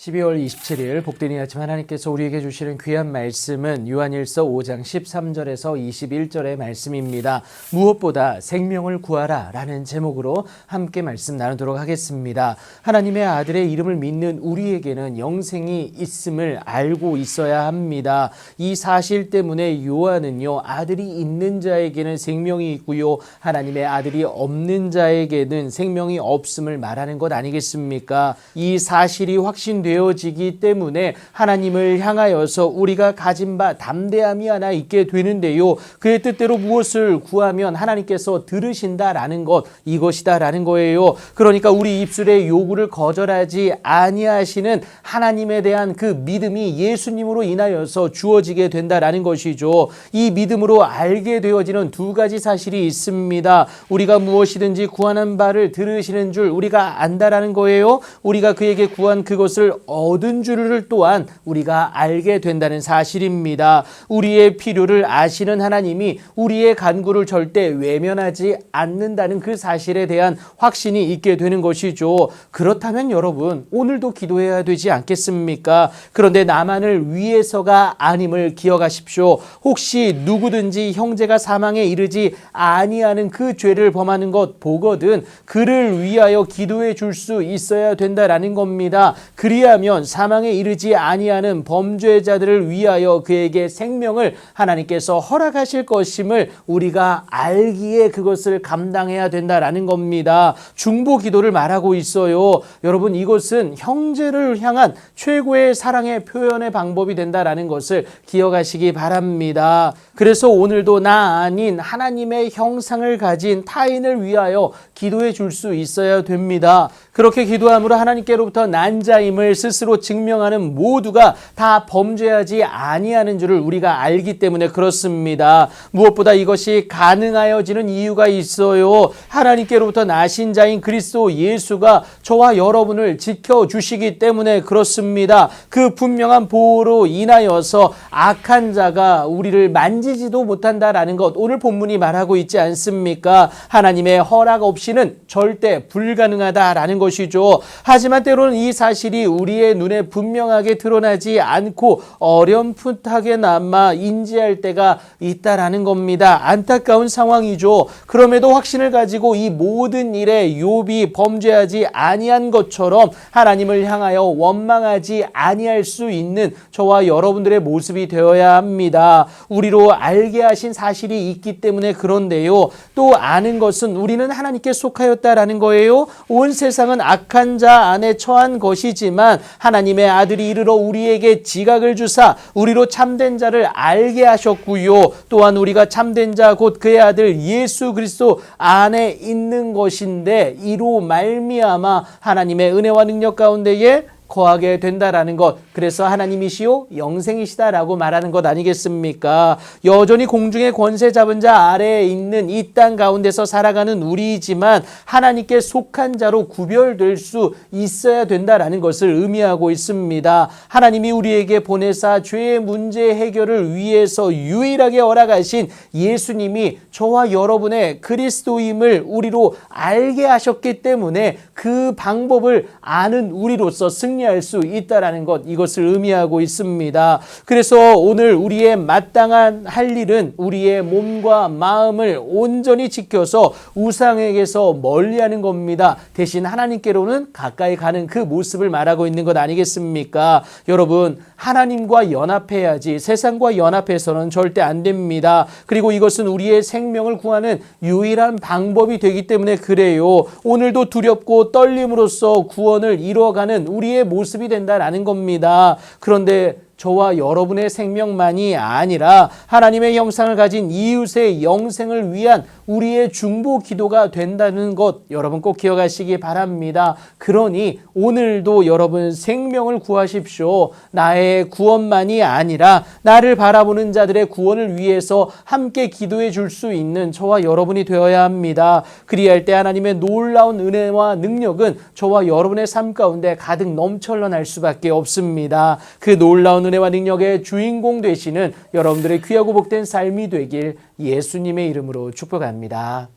12월 27일 복된 이 아침 하나님께서 우리에게 주시는 귀한 말씀은 요한일서 5장 13절에서 21절의 말씀입니다. 무엇보다 생명을 구하라 라는 제목으로 함께 말씀 나누도록 하겠습니다. 하나님의 아들의 이름을 믿는 우리에게는 영생이 있음을 알고 있어야 합니다. 이 사실 때문에 요한은요, 아들이 있는 자에게는 생명이 있고요, 하나님의 아들이 없는 자에게는 생명이 없음을 말하는 것 아니겠습니까? 이 사실이 확신되어지기 때문에 하나님을 향하여서 우리가 가진 바 담대함이 하나 있게 되는데요, 그의 뜻대로 무엇을 구하면 하나님께서 들으신다라는 것, 이것이다라는 거예요. 그러니까 우리 입술의 요구를 거절하지 아니하시는 하나님에 대한 그 믿음이 예수님으로 인하여서 주어지게 된다라는 것이죠. 이 믿음으로 알게 되어지는 두 가지 사실이 있습니다. 우리가 무엇이든지 구하는 바를 들으시는 줄 우리가 안다라는 거예요. 우리가 그에게 구한 그것을 얻은 줄을 또한 우리가 알게 된다는 사실입니다. 우리의 필요를 아시는 하나님이 우리의 간구를 절대 외면하지 않는다는 그 사실에 대한 확신이 있게 되는 것이죠. 그렇다면 여러분, 오늘도 기도해야 되지 않겠습니까? 그런데 나만을 위해서가 아님을 기억하십시오. 혹시 누구든지 형제가 사망에 이르지 아니하는 그 죄를 범하는 것 보거든 그를 위하여 기도해 줄 수 있어야 된다라는 겁니다. 그리하면 사망에 이르지 아니하는 범죄자들을 위하여 그에게 생명을 하나님께서 허락하실 것임을 우리가 알기에 그것을 감당해야 된다라는 겁니다. 중보 기도를 말하고 있어요. 여러분, 이것은 형제를 향한 최고의 사랑의 표현의 방법이 된다라는 것을 기억하시기 바랍니다. 그래서 오늘도 나 아닌 하나님의 형상을 가진 타인을 위하여 기도해 줄 수 있어야 됩니다. 그렇게 기도함으로 하나님께로부터 난 자임을 스스로 증명하는 모두가 다 범죄하지 아니하는 줄을 우리가 알기 때문에 그렇습니다. 무엇보다 이것이 가능하여지는 이유가 있어요. 하나님께로부터 나신 자인 그리스도 예수가 저와 여러분을 지켜주시기 때문에 그렇습니다. 그 분명한 보호로 인하여서 악한 자가 우리를 만지지도 못한다라는 것, 오늘 본문이 말하고 있지 않습니까? 하나님의 허락 없이는 절대 불가능하다라는 것이죠. 하지만 때로는 이 사실이 우리의 눈에 분명하게 드러나지 않고 어렴풋하게나마 인지할 때가 있다라는 겁니다. 안타까운 상황이죠. 그럼에도 확신을 가지고 이 모든 일에 욥이 범죄하지 아니한 것처럼 하나님을 향하여 원망하지 아니할 수 있는 저와 여러분들의 모습이 되어야 합니다. 우리로 알게 하신 사실이 있기 때문에 그런데요, 또 아는 것은 우리는 하나님께 속하였다라는 거예요. 온 세상은 악한 자 안에 처한 것이지만 하나님의 아들이 이르러 우리에게 지각을 주사 우리로 참된 자를 알게 하셨고요, 또한 우리가 참된 자 곧 그의 아들 예수 그리스도 안에 있는 것인데 이로 말미암아 하나님의 은혜와 능력 가운데에 거하게 된다라는 것, 그래서 하나님이시요 영생이시다라고 말하는 것 아니겠습니까? 여전히 공중의 권세 잡은 자 아래에 있는 이 땅 가운데서 살아가는 우리이지만 하나님께 속한 자로 구별될 수 있어야 된다라는 것을 의미하고 있습니다. 하나님이 우리에게 보내사 죄의 문제 해결을 위해서 유일하게 허락하신 예수님이 저와 여러분의 그리스도임을 우리로 알게 하셨기 때문에 그 방법을 아는 우리로서 승리할 수 있다라는 것, 이것을 의미하고 있습니다. 그래서 오늘 우리의 마땅한 할 일은 우리의 몸과 마음을 온전히 지켜서 우상에게서 멀리하는 겁니다. 대신 하나님께로는 가까이 가는 그 모습을 말하고 있는 것 아니겠습니까? 여러분, 하나님과 연합해야지 세상과 연합해서는 절대 안 됩니다. 그리고 이것은 우리의 생명을 구하는 유일한 방법이 되기 때문에 그래요. 오늘도 두렵고 떨림으로써 구원을 이루어가는 우리의 모습이 된다라는 겁니다. 그런데 저와 여러분의 생명만이 아니라 하나님의 형상을 가진 이웃의 영생을 위한 우리의 중보 기도가 된다는 것, 여러분 꼭 기억하시기 바랍니다. 그러니 오늘도 여러분 생명을 구하십시오. 나의 구원만이 아니라 나를 바라보는 자들의 구원을 위해서 함께 기도해 줄 수 있는 저와 여러분이 되어야 합니다. 그리할 때 하나님의 놀라운 은혜와 능력은 저와 여러분의 삶 가운데 가득 넘쳐날 수밖에 없습니다. 그 놀라운 은혜와 능력의 주인공 되시는 여러분들의 귀하고 복된 삶이 되길 예수님의 이름으로 축복합니다.